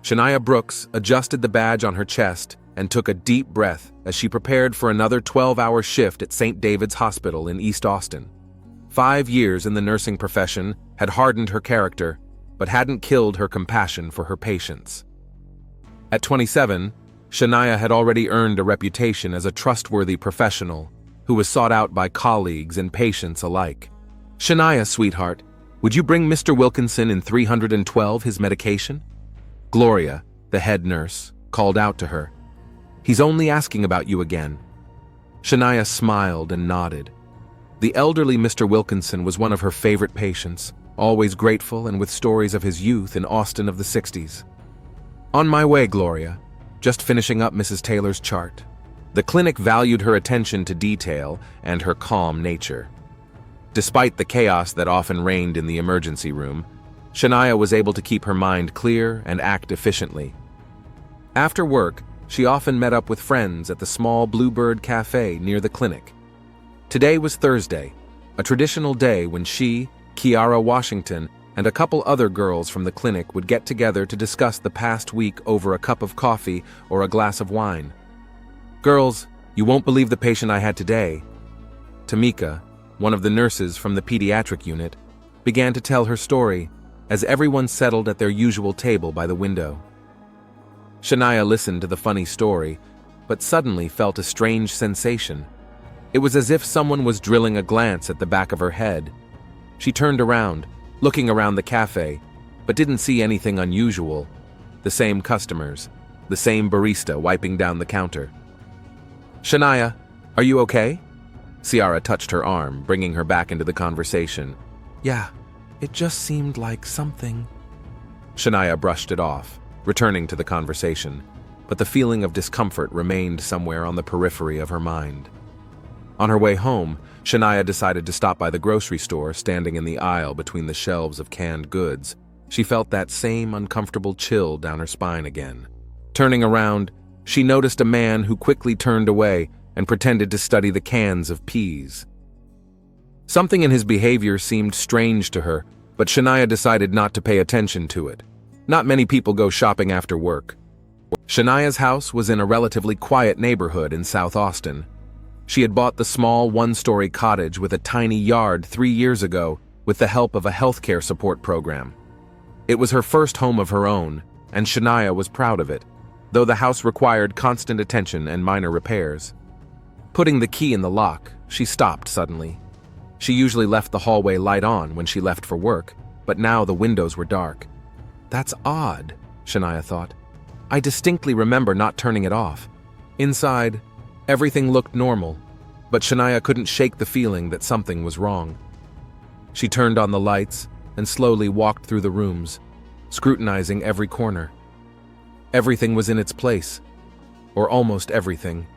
Shania Brooks adjusted the badge on her chest and took a deep breath as she prepared for another 12-hour shift at St. David's Hospital in East Austin. 5 years in the nursing profession had hardened her character, but hadn't killed her compassion for her patients. At 27, Shania had already earned a reputation as a trustworthy professional who was sought out by colleagues and patients alike. "Shania, sweetheart, would you bring Mr. Wilkinson in 312 his medication?" Gloria, the head nurse, called out to her. "He's only asking about you again." Shania smiled and nodded. The elderly Mr. Wilkinson was one of her favorite patients, always grateful and with stories of his youth in Austin of the 60s. "On my way, Gloria. Just finishing up Mrs. Taylor's chart." The clinic valued her attention to detail and her calm nature. Despite the chaos that often reigned in the emergency room, Shania was able to keep her mind clear and act efficiently. After work, she often met up with friends at the small Bluebird Cafe near the clinic. Today was Thursday, a traditional day when she, Kiara Washington, and a couple other girls from the clinic would get together to discuss the past week over a cup of coffee or a glass of wine. "Girls, you won't believe the patient I had today." Tamika, one of the nurses from the pediatric unit, began to tell her story as everyone settled at their usual table by the window. Shania listened to the funny story, but suddenly felt a strange sensation. It was as if someone was drilling a glance at the back of her head. She turned around, looking around the cafe, but didn't see anything unusual. The same customers, the same barista wiping down the counter. "Shania, are you okay?" Ciara touched her arm, bringing her back into the conversation. "Yeah, it just seemed like something." Shania brushed it off, returning to the conversation, but the feeling of discomfort remained somewhere on the periphery of her mind. On her way home, Shania decided to stop by the grocery store, standing in the aisle between the shelves of canned goods. She felt that same uncomfortable chill down her spine again. Turning around, she noticed a man who quickly turned away and pretended to study the cans of peas. Something in his behavior seemed strange to her, but Shania decided not to pay attention to it. Not many people go shopping after work. Shania's house was in a relatively quiet neighborhood in South Austin. She had bought the small one-story cottage with a tiny yard 3 years ago with the help of a healthcare support program. It was her first home of her own, and Shania was proud of it, though the house required constant attention and minor repairs. Putting the key in the lock, she stopped suddenly. She usually left the hallway light on when she left for work, but now the windows were dark. "That's odd," Shania thought. "I distinctly remember not turning it off." Inside, everything looked normal, but Shania couldn't shake the feeling that something was wrong. She turned on the lights and slowly walked through the rooms, scrutinizing every corner. Everything was in its place, or almost everything.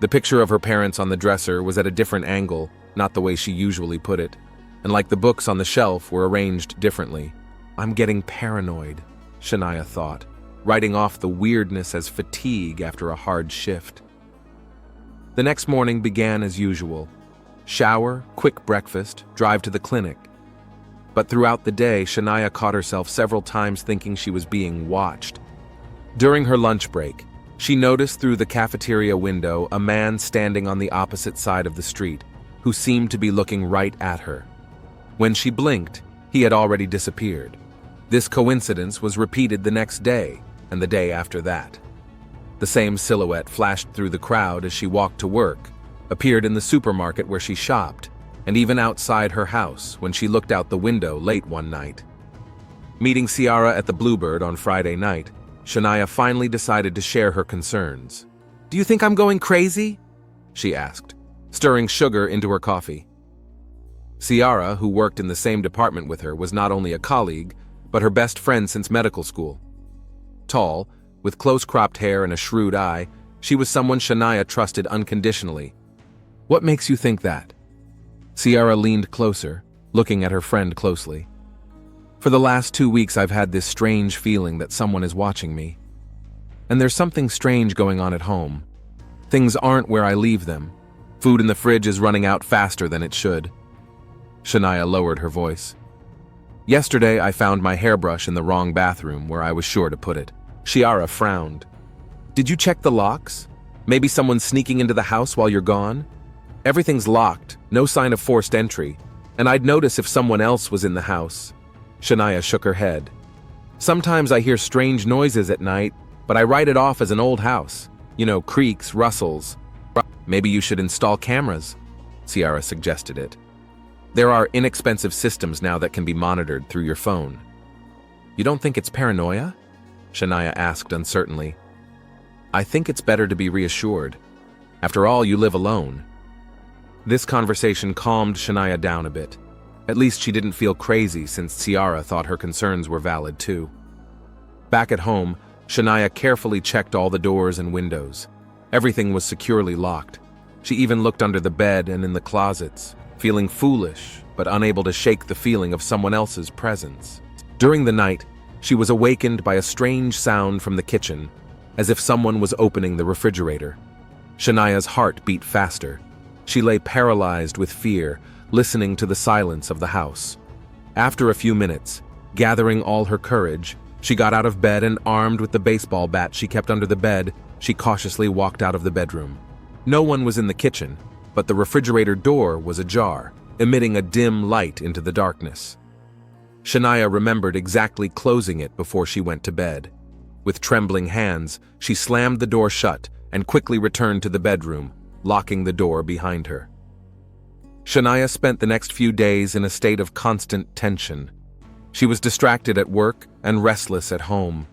The picture of her parents on the dresser was at a different angle, not the way she usually put it, and like the books on the shelf were arranged differently. "I'm getting paranoid," Shania thought, writing off the weirdness as fatigue after a hard shift. The next morning began as usual. Shower, quick breakfast, drive to the clinic. But throughout the day, Shania caught herself several times thinking she was being watched. During her lunch break, she noticed through the cafeteria window a man standing on the opposite side of the street, who seemed to be looking right at her. When she blinked, he had already disappeared. This coincidence was repeated the next day, and the day after that. The same silhouette flashed through the crowd as she walked to work, appeared in the supermarket where she shopped, and even outside her house when she looked out the window late one night. Meeting Ciara at the Bluebird on Friday night, Shania finally decided to share her concerns. "Do you think I'm going crazy?" she asked, stirring sugar into her coffee. Ciara, who worked in the same department with her, was not only a colleague, but her best friend since medical school. Tall, with close-cropped hair and a shrewd eye, she was someone Shania trusted unconditionally. "What makes you think that?" Ciara leaned closer, looking at her friend closely. "For the last 2 weeks I've had this strange feeling that someone is watching me. And there's something strange going on at home. Things aren't where I leave them. Food in the fridge is running out faster than it should." Shania lowered her voice. Yesterday, I found my hairbrush in the wrong bathroom where I was sure to put it. Chiara frowned. Did you check the locks? Maybe someone's sneaking into the house while you're gone? Everything's locked, no sign of forced entry, and I'd notice if someone else was in the house. Shania shook her head. Sometimes I hear strange noises at night, but I write it off as an old house. You know, creaks, rustles. Maybe you should install cameras, Ciara suggested it. There are inexpensive systems now that can be monitored through your phone. You don't think it's paranoia? Shania asked uncertainly. I think it's better to be reassured. After all, you live alone. This conversation calmed Shania down a bit. At least she didn't feel crazy since Ciara thought her concerns were valid too. Back at home, Shania carefully checked all the doors and windows. Everything was securely locked. She even looked under the bed and in the closets, feeling foolish but unable to shake the feeling of someone else's presence. During the night, she was awakened by a strange sound from the kitchen, as if someone was opening the refrigerator. Shania's heart beat faster. She lay paralyzed with fear, listening to the silence of the house. After a few minutes, gathering all her courage, she got out of bed and, armed with the baseball bat she kept under the bed, she cautiously walked out of the bedroom. No one was in the kitchen, but the refrigerator door was ajar, emitting a dim light into the darkness. Shania remembered exactly closing it before she went to bed. With trembling hands, she slammed the door shut and quickly returned to the bedroom, locking the door behind her. Shania spent the next few days in a state of constant tension. She was distracted at work and restless at home.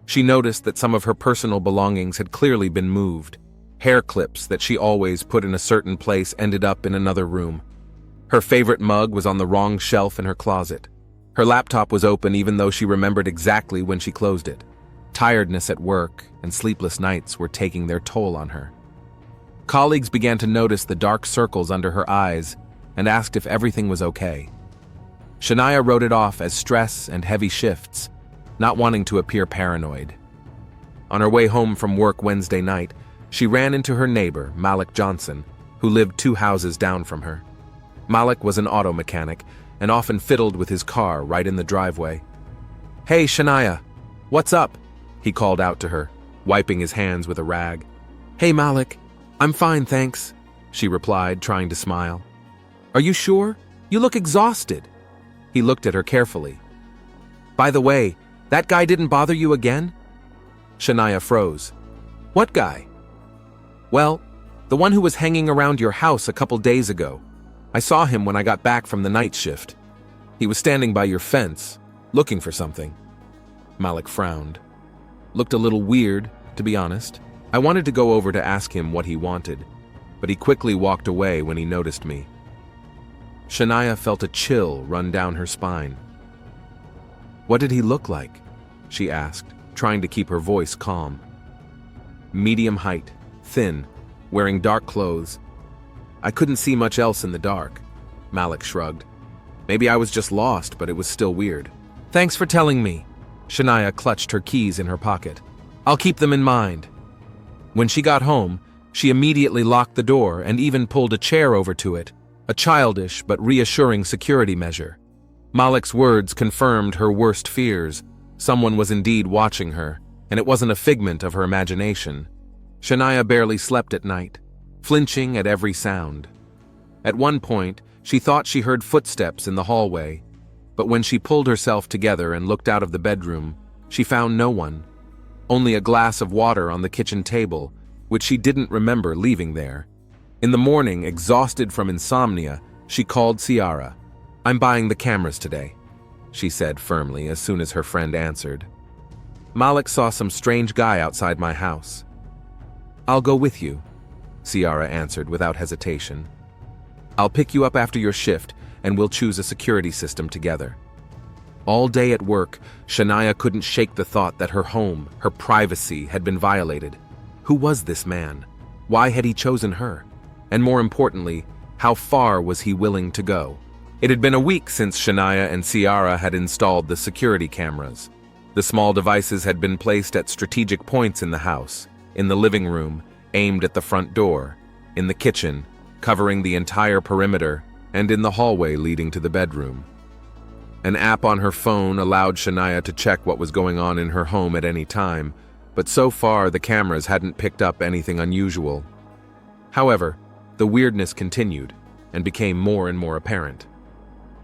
She noticed that some of her personal belongings had clearly been moved. Hair clips that she always put in a certain place ended up in another room. Her favorite mug was on the wrong shelf in her closet. Her laptop was open even though she remembered exactly when she closed it. Tiredness at work and sleepless nights were taking their toll on her. Colleagues began to notice the dark circles under her eyes and asked if everything was okay. Shania wrote it off as stress and heavy shifts, not wanting to appear paranoid. On her way home from work Wednesday night, she ran into her neighbor, Malik Johnson, who lived 2 houses down from her. Malik was an auto mechanic and often fiddled with his car right in the driveway. "Hey, Shania, what's up?" he called out to her, wiping his hands with a rag. "Hey, Malik, I'm fine, thanks," she replied, trying to smile. "Are you sure? You look exhausted." He looked at her carefully. "By the way, that guy didn't bother you again?" Shania froze. "What guy?" "Well, the one who was hanging around your house a couple days ago. I saw him when I got back from the night shift. He was standing by your fence, looking for something." Malik frowned. Looked a little weird, to be honest. I wanted to go over to ask him what he wanted, but he quickly walked away when he noticed me. Shania felt a chill run down her spine. "What did he look like?" she asked, trying to keep her voice calm. "Medium height, thin, wearing dark clothes. I couldn't see much else in the dark." Malik shrugged. "Maybe I was just lost, but it was still weird." "Thanks for telling me." Shania clutched her keys in her pocket. "I'll keep them in mind." When she got home, she immediately locked the door and even pulled a chair over to it, a childish but reassuring security measure. Malik's words confirmed her worst fears. Someone was indeed watching her, and it wasn't a figment of her imagination. Shania barely slept at night, flinching at every sound. At one point, she thought she heard footsteps in the hallway, but when she pulled herself together and looked out of the bedroom, she found no one. Only a glass of water on the kitchen table, which she didn't remember leaving there. In the morning, exhausted from insomnia, she called Ciara. "I'm buying the cameras today," she said firmly as soon as her friend answered. "Malik saw some strange guy outside my house." "I'll go with you," Ciara answered without hesitation. "I'll pick you up after your shift, and we'll choose a security system together." All day at work, Shania couldn't shake the thought that her home, her privacy, had been violated. Who was this man? Why had he chosen her? And more importantly, how far was he willing to go? It had been a week since Shania and Ciara had installed the security cameras. The small devices had been placed at strategic points in the house, in the living room, aimed at the front door, in the kitchen, covering the entire perimeter, and in the hallway leading to the bedroom. An app on her phone allowed Shania to check what was going on in her home at any time, but so far the cameras hadn't picked up anything unusual. However, the weirdness continued and became more and more apparent.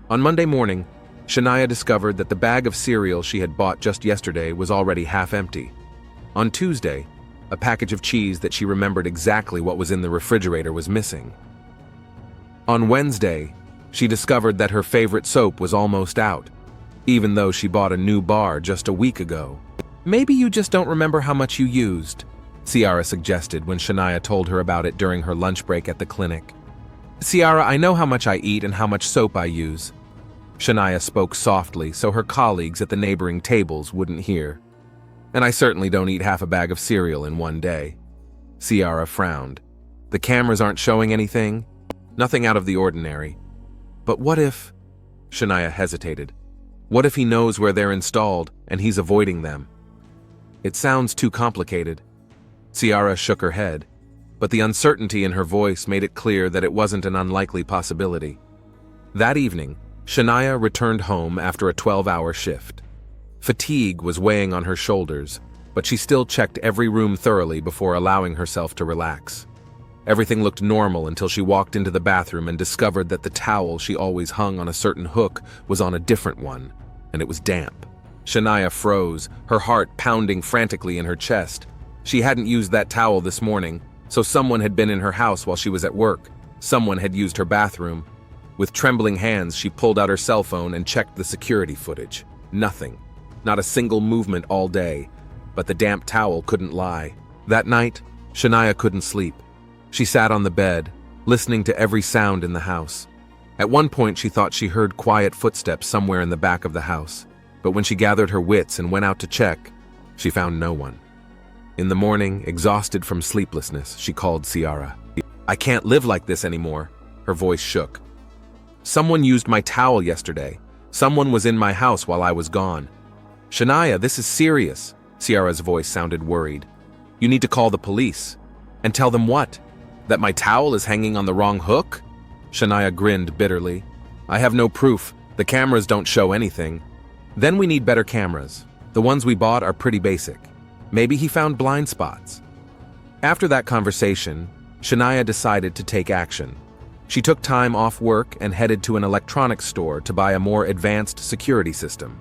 On Monday morning, Shania discovered that the bag of cereal she had bought just yesterday was already half empty. On Tuesday, a package of cheese that she remembered exactly what was in the refrigerator was missing. On Wednesday, she discovered that her favorite soap was almost out, even though she bought a new bar just a week ago. "Maybe you just don't remember how much you used," Ciara suggested when Shania told her about it during her lunch break at the clinic. "Ciara, I know how much I eat and how much soap I use." Shania spoke softly so her colleagues at the neighboring tables wouldn't hear. "And I certainly don't eat half a bag of cereal in one day." Ciara frowned. "The cameras aren't showing anything? Nothing out of the ordinary. But what if—" Shania hesitated. "What if he knows where they're installed and he's avoiding them?" "It sounds too complicated." Ciara shook her head, but the uncertainty in her voice made it clear that it wasn't an unlikely possibility. That evening, Shania returned home after a 12-hour shift. Fatigue was weighing on her shoulders, but she still checked every room thoroughly before allowing herself to relax. Everything looked normal until she walked into the bathroom and discovered that the towel she always hung on a certain hook was on a different one, and it was damp. Shania froze, her heart pounding frantically in her chest. She hadn't used that towel this morning, so someone had been in her house while she was at work. Someone had used her bathroom. With trembling hands, she pulled out her cell phone and checked the security footage. Nothing. Not a single movement all day. But the damp towel couldn't lie. That night, Shania couldn't sleep. She sat on the bed, listening to every sound in the house. At one point, she thought she heard quiet footsteps somewhere in the back of the house. But when she gathered her wits and went out to check, she found no one. In the morning, exhausted from sleeplessness, she called Ciara. "I can't live like this anymore." Her voice shook. "Someone used my towel yesterday. Someone was in my house while I was gone." "Shania, this is serious." Ciara's voice sounded worried. "You need to call the police." "And tell them what? That my towel is hanging on the wrong hook?" Shania grinned bitterly. "I have no proof. The cameras don't show anything." "Then we need better cameras. The ones we bought are pretty basic. Maybe he found blind spots." After that conversation, Shania decided to take action. She took time off work and headed to an electronics store to buy a more advanced security system.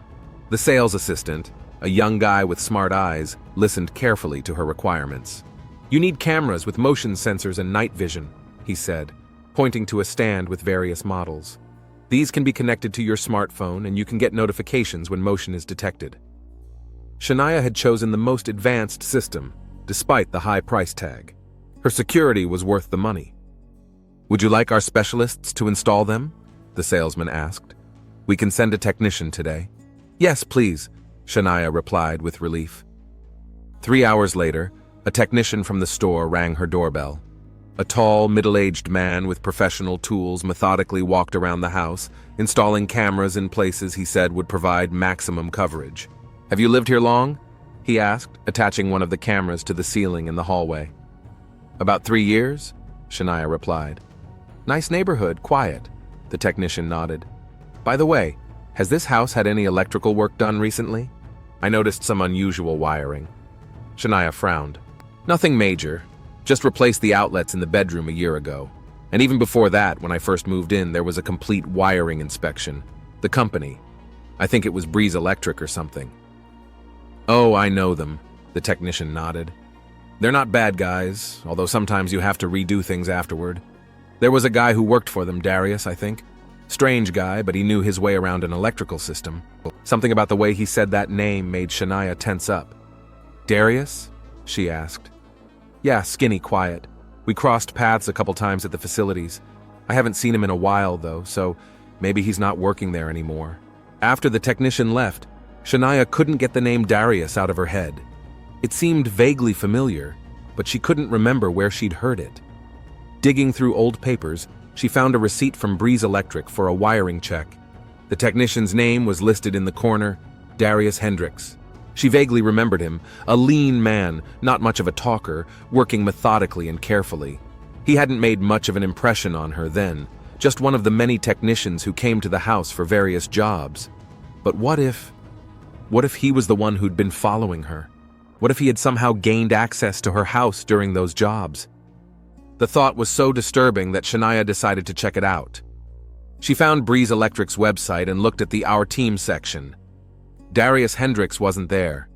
The sales assistant, a young guy with smart eyes, listened carefully to her requirements. "You need cameras with motion sensors and night vision," he said, pointing to a stand with various models. "These can be connected to your smartphone and you can get notifications when motion is detected." Shania had chosen the most advanced system, despite the high price tag. Her security was worth the money. "Would you like our specialists to install them?" the salesman asked. "We can send a technician today." "Yes, please," Shania replied with relief. 3 hours later, a technician from the store rang her doorbell. A tall, middle-aged man with professional tools methodically walked around the house, installing cameras in places he said would provide maximum coverage. "Have you lived here long?" he asked, attaching one of the cameras to the ceiling in the hallway. "About 3 years," Shania replied. "Nice neighborhood, quiet," the technician nodded. "By the way, has this house had any electrical work done recently? I noticed some unusual wiring." Shania frowned. "Nothing major. Just replaced the outlets in the bedroom a year ago. And even before that, when I first moved in, there was a complete wiring inspection. The company. I think it was Breeze Electric or something." "Oh, I know them," the technician nodded. "They're not bad guys, although sometimes you have to redo things afterward. There was a guy who worked for them, Darius, I think. Strange guy, but he knew his way around an electrical system." Something about the way he said that name made Shania tense up. "Darius?" she asked. "Yeah, skinny, quiet. We crossed paths a couple times at the facilities. I haven't seen him in a while, though, so maybe he's not working there anymore." After the technician left, Shania couldn't get the name Darius out of her head. It seemed vaguely familiar, but she couldn't remember where she'd heard it. Digging through old papers, she found a receipt from Breeze Electric for a wiring check. The technician's name was listed in the corner, Darius Hendricks. She vaguely remembered him, a lean man, not much of a talker, working methodically and carefully. He hadn't made much of an impression on her then, just one of the many technicians who came to the house for various jobs. But what if he was the one who'd been following her? What if he had somehow gained access to her house during those jobs? The thought was so disturbing that Shania decided to check it out. She found Breeze Electric's website and looked at the Our Team section. Darius Hendricks wasn't there.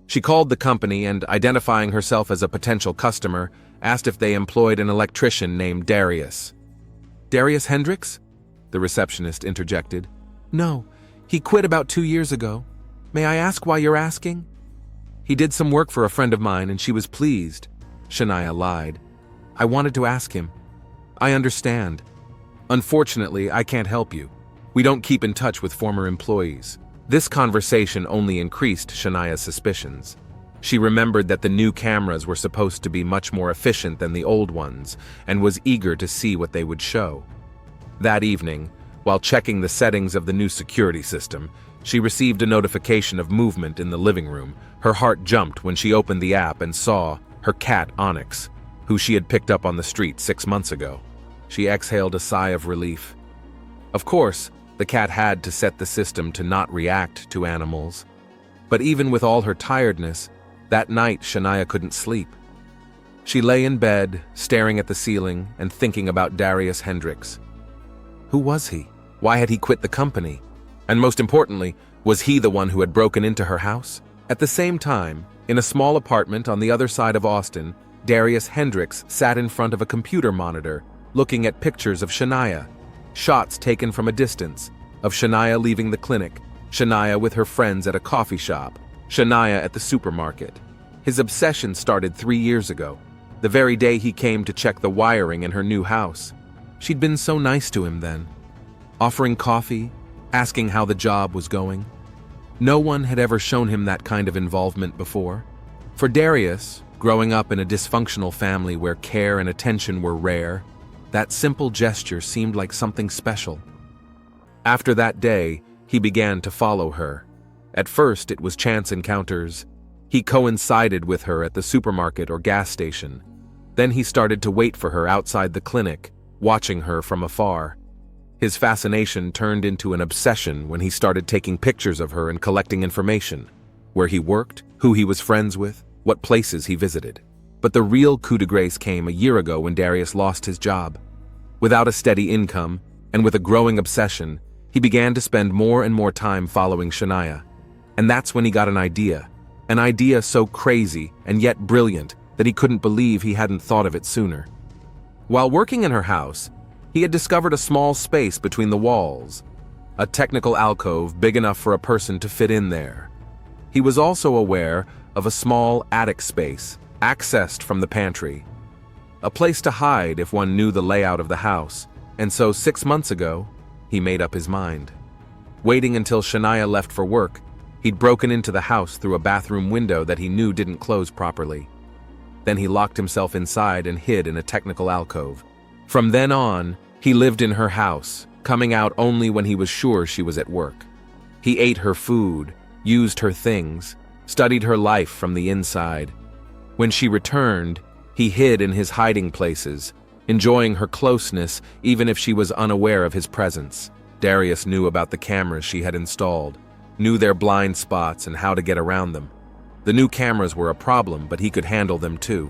She called the company and, identifying herself as a potential customer, asked if they employed an electrician named Darius. "Darius Hendricks?" the receptionist interjected. "No, he quit about 2 years ago. May I ask why you're asking?" "He did some work for a friend of mine and she was pleased," Shania lied. "I wanted to ask him." "I understand. Unfortunately, I can't help you. We don't keep in touch with former employees." This conversation only increased Shania's suspicions. She remembered that the new cameras were supposed to be much more efficient than the old ones and was eager to see what they would show. That evening, while checking the settings of the new security system, she received a notification of movement in the living room. Her heart jumped when she opened the app and saw her cat Onyx, who she had picked up on the street 6 months ago. She exhaled a sigh of relief. Of course, the cat had to set the system to not react to animals. But even with all her tiredness, that night Shania couldn't sleep. She lay in bed, staring at the ceiling and thinking about Darius Hendricks. Who was he? Why had he quit the company? And most importantly, was he the one who had broken into her house? At the same time, in a small apartment on the other side of Austin, Darius Hendricks sat in front of a computer monitor, looking at pictures of Shania. Shots taken from a distance, of Shania leaving the clinic, Shania with her friends at a coffee shop, Shania at the supermarket. His obsession started 3 years ago, the very day he came to check the wiring in her new house. She'd been so nice to him then, offering coffee, asking how the job was going. No one had ever shown him that kind of involvement before. For Darius, growing up in a dysfunctional family where care and attention were rare, that simple gesture seemed like something special. After that day, he began to follow her. At first, it was chance encounters. He coincided with her at the supermarket or gas station. Then he started to wait for her outside the clinic, watching her from afar. His fascination turned into an obsession when he started taking pictures of her and collecting information: where he worked, who he was friends with, what places he visited. But the real coup de grace came a year ago when Darius lost his job. Without a steady income, and with a growing obsession, he began to spend more and more time following Shania. And that's when he got an idea so crazy and yet brilliant that he couldn't believe he hadn't thought of it sooner. While working in her house, he had discovered a small space between the walls, a technical alcove big enough for a person to fit in there. He was also aware of a small attic space, accessed from the pantry, a place to hide if one knew the layout of the house, and so 6 months ago, he made up his mind. Waiting until Shania left for work, he'd broken into the house through a bathroom window that he knew didn't close properly. Then he locked himself inside and hid in a technical alcove. From then on, he lived in her house, coming out only when he was sure she was at work. He ate her food, used her things, studied her life from the inside. When she returned, he hid in his hiding places, enjoying her closeness even if she was unaware of his presence. Darius knew about the cameras she had installed, knew their blind spots and how to get around them. The new cameras were a problem, but he could handle them too.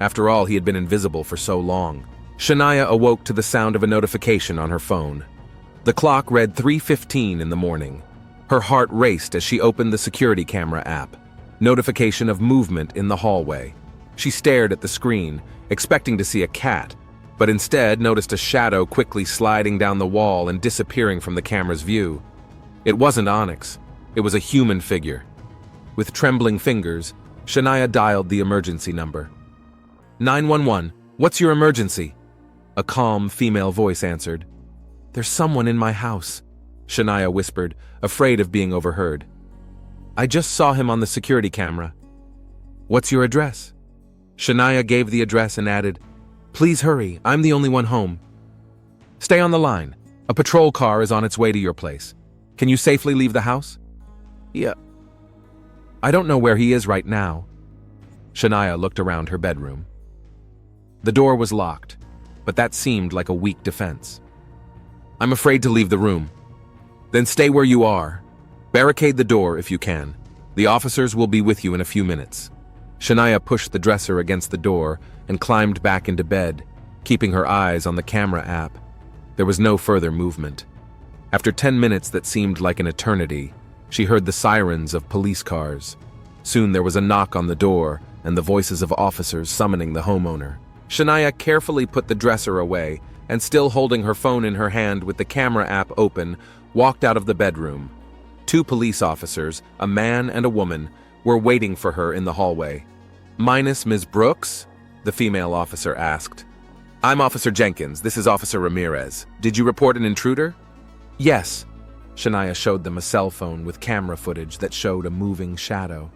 After all, he had been invisible for so long. Shania awoke to the sound of a notification on her phone. The clock read 3:15 in the morning. Her heart raced as she opened the security camera app. Notification of movement in the hallway. She stared at the screen, expecting to see a cat, but instead noticed a shadow quickly sliding down the wall and disappearing from the camera's view. It wasn't Onyx. It was a human figure. With trembling fingers, Shania dialed the emergency number. 911, what's your emergency? A calm female voice answered. There's someone in my house, Shania whispered, afraid of being overheard. I just saw him on the security camera. What's your address? Shania gave the address and added, Please hurry, I'm the only one home. Stay on the line. A patrol car is on its way to your place. Can you safely leave the house? Yeah. I don't know where he is right now. Shania looked around her bedroom. The door was locked, but that seemed like a weak defense. I'm afraid to leave the room. Then stay where you are. Barricade the door if you can. The officers will be with you in a few minutes. Shania pushed the dresser against the door and climbed back into bed, keeping her eyes on the camera app. There was no further movement. After 10 minutes that seemed like an eternity, she heard the sirens of police cars. Soon there was a knock on the door and the voices of officers summoning the homeowner. Shania carefully put the dresser away and, still holding her phone in her hand with the camera app open, walked out of the bedroom. 2 police officers, a man and a woman, were waiting for her in the hallway. "Minus Ms. Brooks?" the female officer asked. "I'm Officer Jenkins. This is Officer Ramirez. Did you report an intruder?" "Yes." Shania showed them a cell phone with camera footage that showed a moving shadow.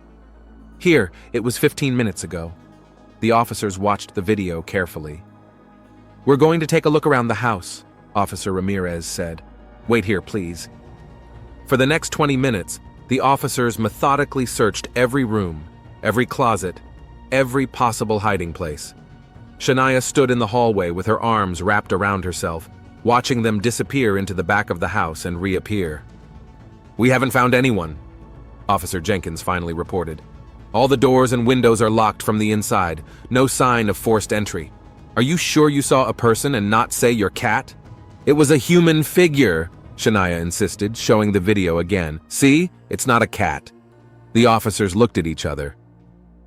"Here, it was 15 minutes ago." The officers watched the video carefully. "We're going to take a look around the house," Officer Ramirez said. "Wait here, please." For the next 20 minutes, the officers methodically searched every room, every closet, every possible hiding place. Shania stood in the hallway with her arms wrapped around herself, watching them disappear into the back of the house and reappear. "We haven't found anyone," Officer Jenkins finally reported. "All the doors and windows are locked from the inside. No sign of forced entry. Are you sure you saw a person and not, say, your cat?" "It was a human figure," Shania insisted, showing the video again. "See? It's not a cat." The officers looked at each other.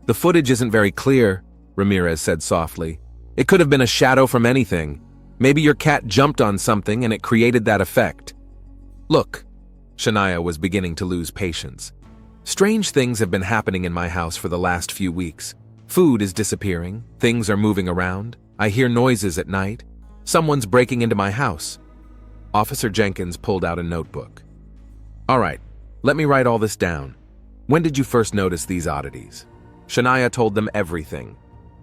"The footage isn't very clear," Ramirez said softly. "It could have been a shadow from anything. Maybe your cat jumped on something and it created that effect." "Look," Shania was beginning to lose patience. "Strange things have been happening in my house for the last few weeks. Food is disappearing, things are moving around, I hear noises at night. Someone's breaking into my house." Officer Jenkins pulled out a notebook. "All right, let me write all this down. When did you first notice these oddities?" Shania told them everything.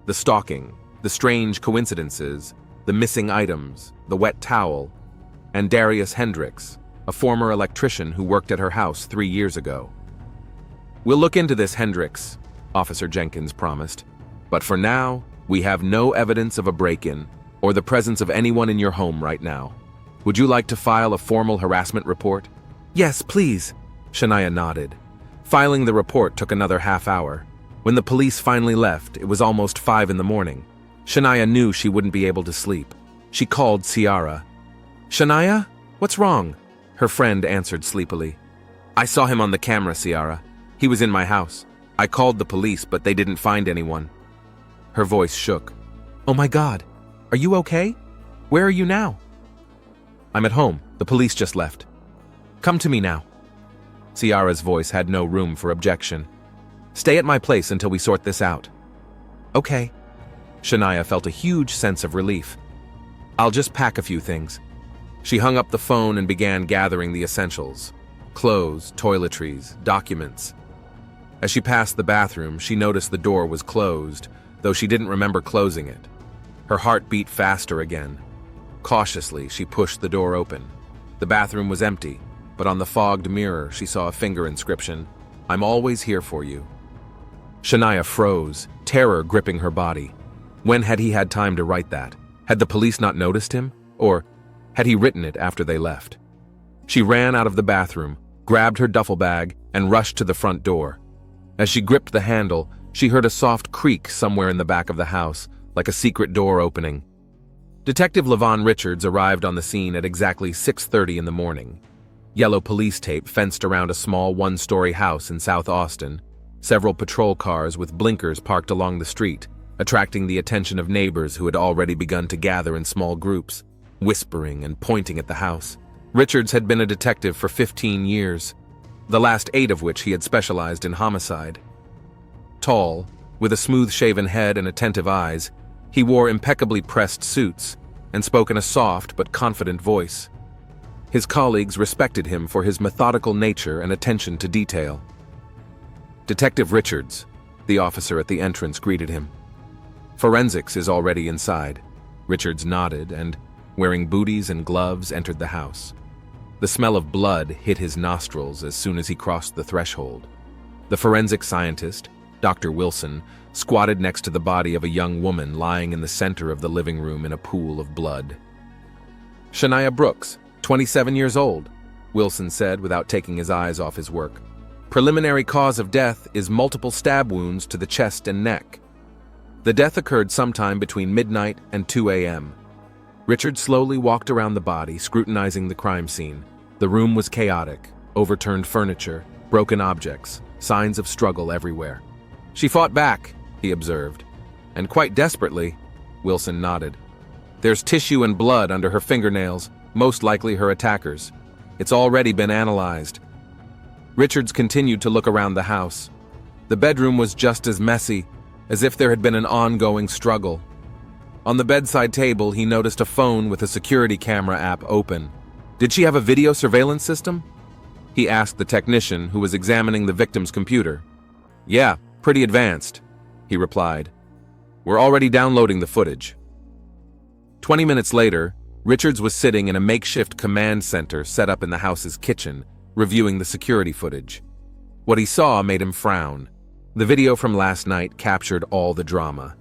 The stalking, the strange coincidences, the missing items, the wet towel, and Darius Hendricks, a former electrician who worked at her house 3 years ago. "We'll look into this, Hendricks," Officer Jenkins promised. "But for now, we have no evidence of a break-in or the presence of anyone in your home right now. Would you like to file a formal harassment report?" "Yes, please," Shania nodded. Filing the report took another half hour. When the police finally left, it was almost 5 in the morning. Shania knew she wouldn't be able to sleep. She called Ciara. "Shania? What's wrong?" Her friend answered sleepily. "I saw him on the camera, Ciara. He was in my house. I called the police, but they didn't find anyone." Her voice shook. "Oh my God. Are you okay? Where are you now?" "I'm at home. The police just left." "Come to me now." Ciara's voice had no room for objection. "Stay at my place until we sort this out." "Okay." Shania felt a huge sense of relief. "I'll just pack a few things." She hung up the phone and began gathering the essentials: clothes, toiletries, documents. As she passed the bathroom, she noticed the door was closed, though she didn't remember closing it. Her heart beat faster again. Cautiously, she pushed the door open. The bathroom was empty, but on the fogged mirror, she saw a finger inscription: "I'm always here for you." Shania froze, terror gripping her body. When had he had time to write that? Had the police not noticed him? Or had he written it after they left? She ran out of the bathroom, grabbed her duffel bag, and rushed to the front door. As she gripped the handle, she heard a soft creak somewhere in the back of the house, like a secret door opening. Detective Levon Richards arrived on the scene at exactly 6:30 in the morning. Yellow police tape fenced around a small one-story house in South Austin. Several patrol cars with blinkers parked along the street, attracting the attention of neighbors who had already begun to gather in small groups, whispering and pointing at the house. Richards had been a detective for 15 years, the last 8 of which he had specialized in homicide. Tall, with a smooth-shaven head and attentive eyes, he wore impeccably pressed suits and spoke in a soft but confident voice. His colleagues respected him for his methodical nature and attention to detail. "Detective Richards," the officer at the entrance greeted him. "Forensics is already inside." Richards nodded and, wearing booties and gloves, entered the house. The smell of blood hit his nostrils as soon as he crossed the threshold. The forensic scientist, Dr. Wilson, squatted next to the body of a young woman lying in the center of the living room in a pool of blood. "Shania Brooks, 27 years old," Wilson said without taking his eyes off his work. Preliminary cause of death is multiple stab wounds to the chest and neck. The death occurred sometime between midnight and 2 a.m. Richard slowly walked around the body, scrutinizing the crime scene. The room was chaotic, overturned furniture, broken objects, signs of struggle everywhere. She fought back, he observed. And quite desperately, Wilson nodded. There's tissue and blood under her fingernails, most likely her attackers. It's already been analyzed. Richards continued to look around the house. The bedroom was just as messy, as if there had been an ongoing struggle. On the bedside table, he noticed a phone with a security camera app open. Did she have a video surveillance system? He asked the technician who was examining the victim's computer. Yeah, pretty advanced, he replied. We're already downloading the footage. 20 minutes later, Richards was sitting in a makeshift command center set up in the house's kitchen, reviewing the security footage. What he saw made him frown. The video from last night captured all the drama.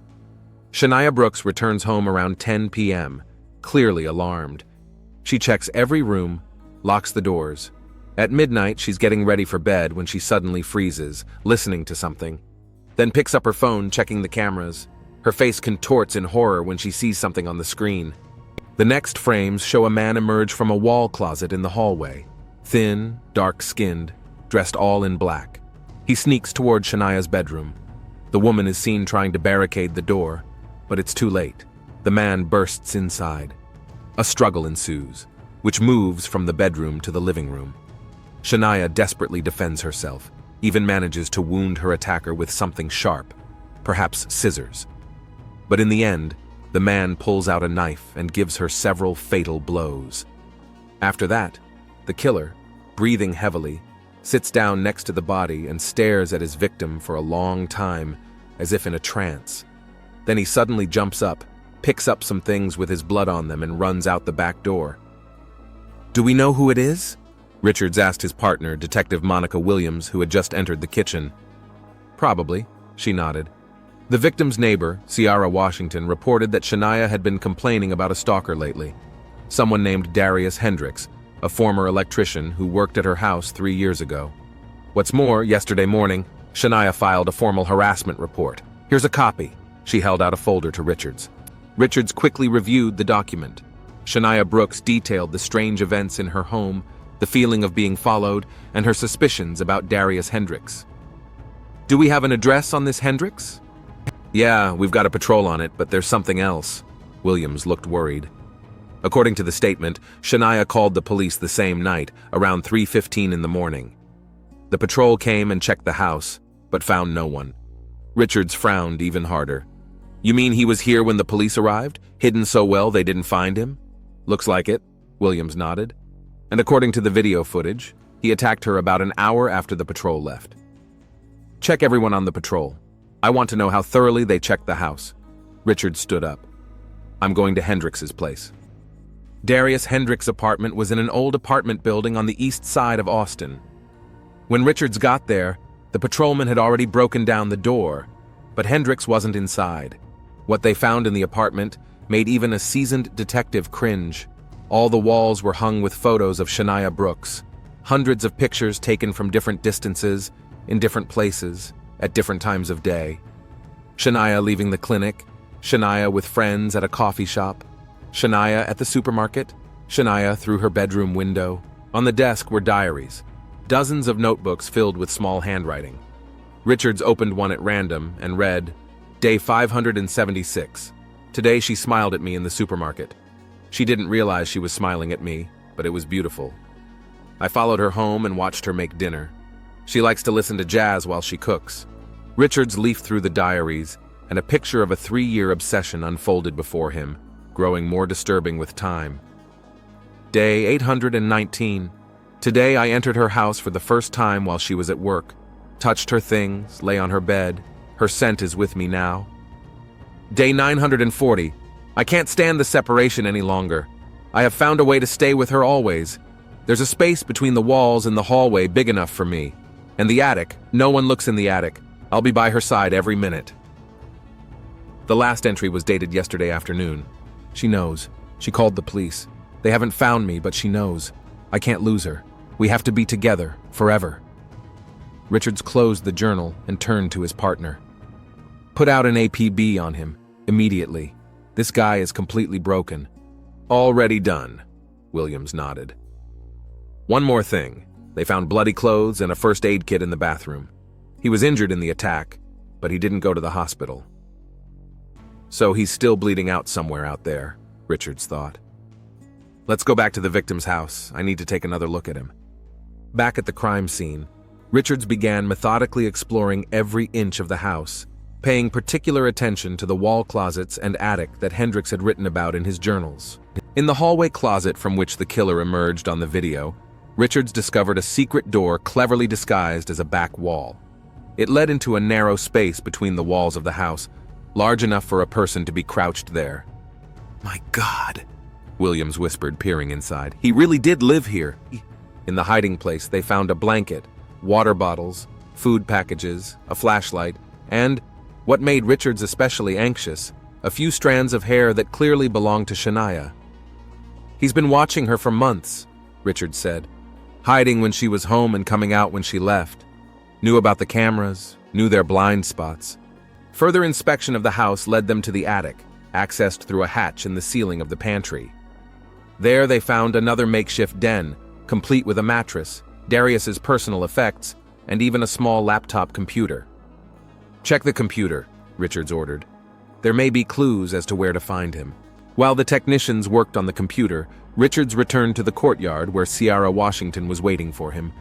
Shania Brooks returns home around 10 p.m., clearly alarmed. She checks every room, locks the doors. At midnight, she's getting ready for bed when she suddenly freezes, listening to something. Then picks up her phone, checking the cameras. Her face contorts in horror when she sees something on the screen. The next frames show a man emerge from a wall closet in the hallway. Thin, dark-skinned, dressed all in black. He sneaks toward Shania's bedroom. The woman is seen trying to barricade the door, but it's too late. The man bursts inside. A struggle ensues, which moves from the bedroom to the living room. Shania desperately defends herself, even manages to wound her attacker with something sharp, perhaps scissors. But in the end, the man pulls out a knife and gives her several fatal blows. After that, the killer, breathing heavily, sits down next to the body and stares at his victim for a long time, as if in a trance. Then he suddenly jumps up, picks up some things with his blood on them, and runs out the back door. Do we know who it is? Richards asked his partner, Detective Monica Williams, who had just entered the kitchen. Probably, she nodded. The victim's neighbor, Ciara Washington, reported that Shania had been complaining about a stalker lately. Someone named Darius Hendricks, a former electrician who worked at her house 3 years ago. What's more, yesterday morning, Shania filed a formal harassment report. Here's a copy. She held out a folder to Richards. Richards quickly reviewed the document. Shania Brooks detailed the strange events in her home, the feeling of being followed, and her suspicions about Darius Hendricks. Do we have an address on this Hendricks? Yeah, we've got a patrol on it, but there's something else. Williams looked worried. According to the statement, Shania called the police the same night, around 3:15 in the morning. The patrol came and checked the house, but found no one. Richards frowned even harder. You mean he was here when the police arrived, hidden so well they didn't find him? Looks like it, Williams nodded. And according to the video footage, he attacked her about an hour after the patrol left. Check everyone on the patrol. I want to know how thoroughly they checked the house. Richards stood up. I'm going to Hendricks's place. Darius Hendricks' apartment was in an old apartment building on the east side of Austin. When Richards got there, the patrolman had already broken down the door, but Hendricks wasn't inside. What they found in the apartment made even a seasoned detective cringe. All the walls were hung with photos of Shania Brooks, hundreds of pictures taken from different distances, in different places, at different times of day. Shania leaving the clinic, Shania with friends at a coffee shop, Shania at the supermarket, Shania through her bedroom window. On the desk were diaries, dozens of notebooks filled with small handwriting. Richards opened one at random and read, Day 576. Today she smiled at me in the supermarket. She didn't realize she was smiling at me, but it was beautiful. I followed her home and watched her make dinner. She likes to listen to jazz while she cooks. Richards leafed through the diaries, and a picture of a 3-year obsession unfolded before him, growing more disturbing with time. Day 819. Today I entered her house for the first time while she was at work, touched her things, lay on her bed. Her scent is with me now. Day 940. I can't stand the separation any longer. I have found a way to stay with her always. There's a space between the walls and the hallway big enough for me. And the attic, no one looks in the attic. I'll be by her side every minute. The last entry was dated yesterday afternoon. She knows. She called the police. They haven't found me, but she knows. I can't lose her. We have to be together, forever. Richards closed the journal and turned to his partner. Put out an APB on him, immediately. This guy is completely broken. Already done, Williams nodded. One more thing. They found bloody clothes and a first aid kit in the bathroom. He was injured in the attack, but he didn't go to the hospital. So he's still bleeding out somewhere out there, Richards thought. Let's go back to the victim's house. I need to take another look at him. Back at the crime scene, Richards began methodically exploring every inch of the house, paying particular attention to the wall closets and attic that Hendricks had written about in his journals. In the hallway closet from which the killer emerged on the video, Richards discovered a secret door cleverly disguised as a back wall. It led into a narrow space between the walls of the house, large enough for a person to be crouched there. "My God," Williams whispered, peering inside. "He really did live here." In the hiding place, they found a blanket, water bottles, food packages, a flashlight, and, what made Richards especially anxious, a few strands of hair that clearly belonged to Shania. "He's been watching her for months," Richards said, "hiding when she was home and coming out when she left. Knew about the cameras, knew their blind spots." Further inspection of the house led them to the attic, accessed through a hatch in the ceiling of the pantry. There they found another makeshift den, complete with a mattress, Darius's personal effects, and even a small laptop computer. "Check the computer," Richards ordered. "There may be clues as to where to find him." While the technicians worked on the computer, Richards returned to the courtyard where Ciara Washington was waiting for him,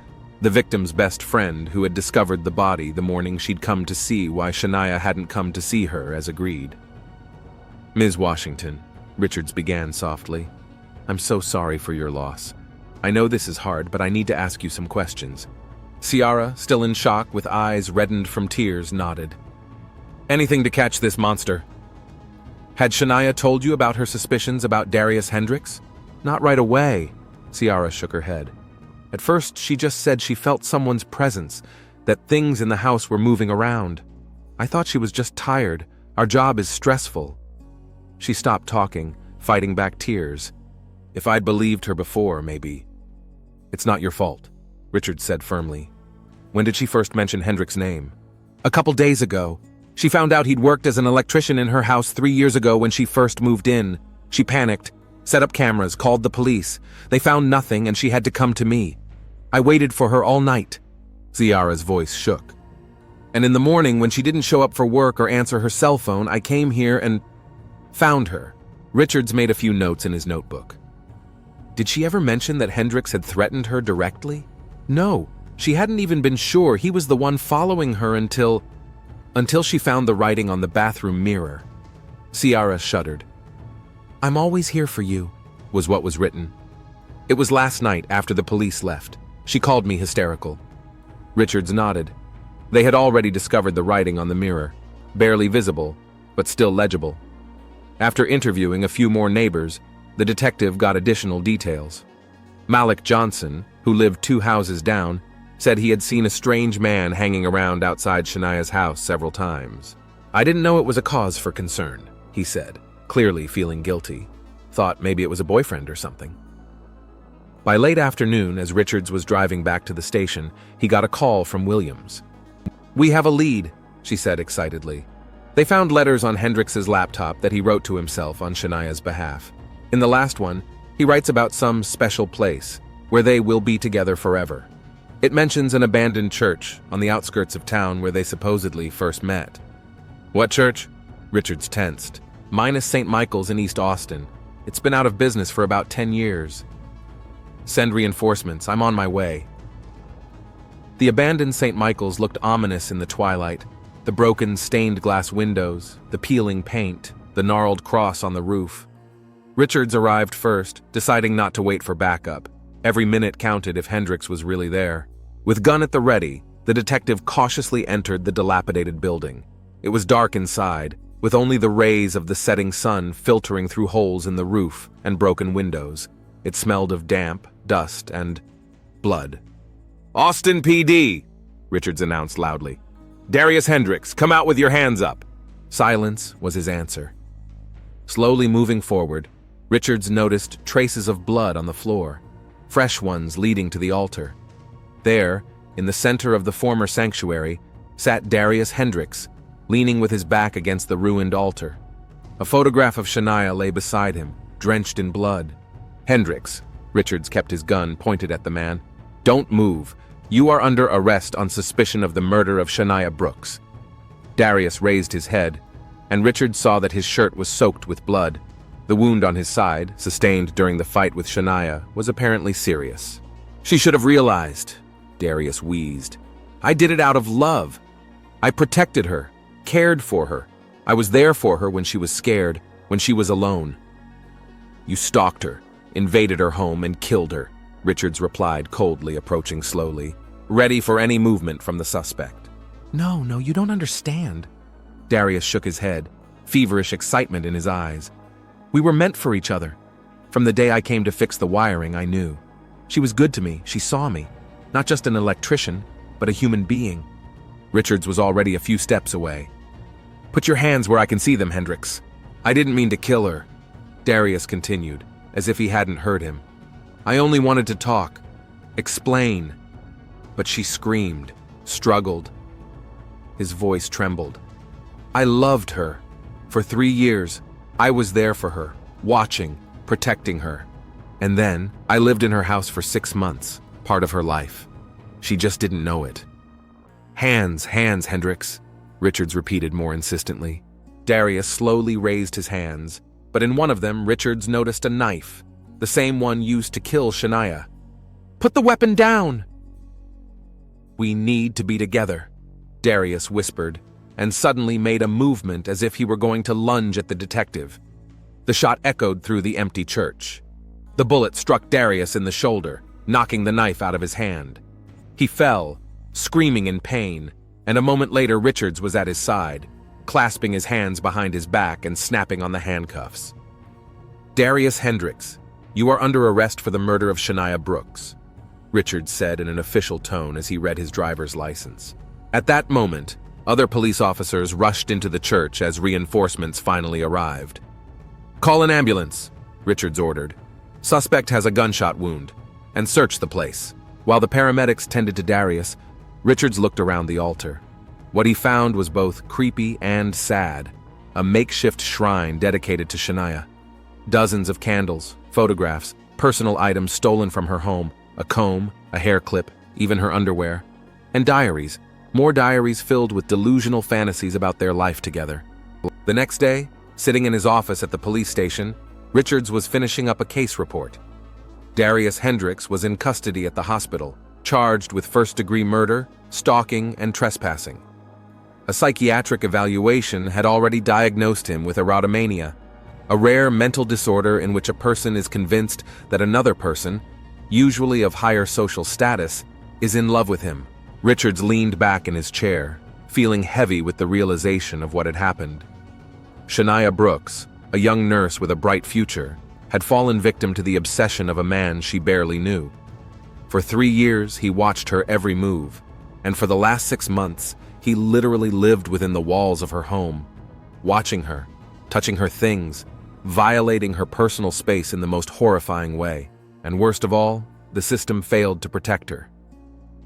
the victim's best friend who had discovered the body the morning she'd come to see why Shania hadn't come to see her as agreed. "Ms. Washington," Richards began softly, "I'm so sorry for your loss. I know this is hard, but I need to ask you some questions." Ciara, still in shock with eyes reddened from tears, nodded. "Anything to catch this monster." "Had Shania told you about her suspicions about Darius Hendricks?" "Not right away," Ciara shook her head. "At first, she just said she felt someone's presence, that things in the house were moving around. I thought she was just tired. Our job is stressful." She stopped talking, fighting back tears. "If I'd believed her before, maybe." "It's not your fault," Richard said firmly. "When did she first mention Hendricks' name?" "A couple days ago. She found out he'd worked as an electrician in her house 3 years ago when she first moved in. She panicked, set up cameras, called the police. They found nothing and she had to come to me. I waited for her all night." Ciara's voice shook. "And in the morning, when she didn't show up for work or answer her cell phone, I came here and found her." Richards made a few notes in his notebook. "Did she ever mention that Hendricks had threatened her directly?" "No, she hadn't even been sure he was the one following her until she found the writing on the bathroom mirror." Ciara shuddered. "I'm always here for you," was what was written. "It was last night after the police left. She called me hysterical." Richards nodded. They had already discovered the writing on the mirror, barely visible, but still legible. After interviewing a few more neighbors, the detective got additional details. Malik Johnson, who lived 2 houses down, said he had seen a strange man hanging around outside Shania's house several times. "I didn't know it was a cause for concern," he said, clearly feeling guilty. Thought maybe it was a boyfriend or something. By late afternoon, as Richards was driving back to the station, he got a call from Williams. "We have a lead," she said excitedly. They found letters on Hendricks's laptop that he wrote to himself on Shania's behalf. In the last one, he writes about some special place where they will be together forever. It mentions an abandoned church on the outskirts of town where they supposedly first met. "What church?" Richards tensed. "Minus St. Michael's in East Austin. It's been out of business for about 10 years. Send reinforcements. I'm on my way." The abandoned St. Michael's looked ominous in the twilight. The broken stained glass windows, the peeling paint, the gnarled cross on the roof. Richards arrived first, deciding not to wait for backup. Every minute counted if Hendricks was really there. With gun at the ready, the detective cautiously entered the dilapidated building. It was dark inside, with only the rays of the setting sun filtering through holes in the roof and broken windows. It smelled of damp, dust, and blood. "Austin PD!" Richards announced loudly. "Darius Hendricks, come out with your hands up!" Silence was his answer. Slowly moving forward, Richards noticed traces of blood on the floor. fresh ones leading to the altar. There, in the center of the former sanctuary, sat Darius Hendricks, leaning with his back against the ruined altar. A photograph of Shania lay beside him, drenched in blood. "Hendricks," Richards kept his gun pointed at the man. "Don't move. You are under arrest on suspicion of the murder of Shania Brooks." Darius raised his head, and Richards saw that his shirt was soaked with blood. The wound on his side, sustained during the fight with Shania, was apparently serious. "She should have realized," Darius wheezed. "I did it out of love. I protected her, cared for her. I was there for her when she was scared, when she was alone." "You stalked her, invaded her home, and killed her," Richards replied coldly, approaching slowly, ready for any movement from the suspect. No, you don't understand." Darius shook his head, feverish excitement in his eyes. "We were meant for each other. From the day I came to fix the wiring, I knew. She was good to me, she saw me. Not just an electrician, but a human being." Richards was already a few steps away. "Put your hands where I can see them, Hendricks. I didn't mean to kill her," Darius continued, as if he hadn't heard him. "I only wanted to talk, explain." But she screamed, struggled. His voice trembled. "I loved her. For 3 years, I was there for her, watching, protecting her. And then, I lived in her house for 6 months, part of her life. She just didn't know it." Hands, Hendricks," Richards repeated more insistently. Darius slowly raised his hands, but in one of them, Richards noticed a knife, the same one used to kill Shania. "Put the weapon down!" "We need to be together," Darius whispered, and suddenly made a movement as if he were going to lunge at the detective. The shot echoed through the empty church. The bullet struck Darius in the shoulder, knocking the knife out of his hand. He fell, screaming in pain, and a moment later Richards was at his side, clasping his hands behind his back and snapping on the handcuffs. "Darius Hendricks, you are under arrest for the murder of Shania Brooks," Richards said in an official tone as he read his driver's license. At that moment, other police officers rushed into the church as reinforcements finally arrived. "Call an ambulance," Richards ordered. "Suspect has a gunshot wound, and search the place." While the paramedics tended to Darius, Richards looked around the altar. What he found was both creepy and sad, a makeshift shrine dedicated to Shania. Dozens of candles, photographs, personal items stolen from her home, a comb, a hair clip, even her underwear, and diaries, more diaries filled with delusional fantasies about their life together. The next day, sitting in his office at the police station, Richards was finishing up a case report. Darius Hendricks was in custody at the hospital, charged with first-degree murder, stalking, and trespassing. A psychiatric evaluation had already diagnosed him with erotomania, a rare mental disorder in which a person is convinced that another person, usually of higher social status, is in love with him. Richards leaned back in his chair, feeling heavy with the realization of what had happened. Shania Brooks, a young nurse with a bright future, had fallen victim to the obsession of a man she barely knew. For 3 years, he watched her every move, and for the last 6 months, he literally lived within the walls of her home, watching her, touching her things, violating her personal space in the most horrifying way. And worst of all, the system failed to protect her.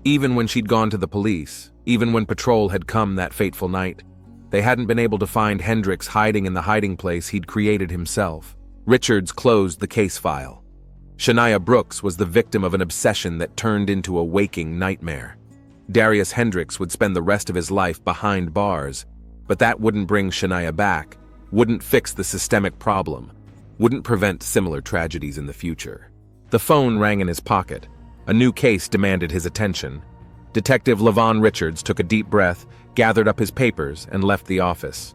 Even when she'd gone to the police, even when patrol had come that fateful night, they hadn't been able to find Hendricks hiding in the hiding place he'd created himself. Richards closed the case file. Shania Brooks was the victim of an obsession that turned into a waking nightmare. Darius Hendricks would spend the rest of his life behind bars, but that wouldn't bring Shania back, wouldn't fix the systemic problem, wouldn't prevent similar tragedies in the future. The phone rang in his pocket. A new case demanded his attention. Detective Levon Richards took a deep breath, gathered up his papers, and left the office.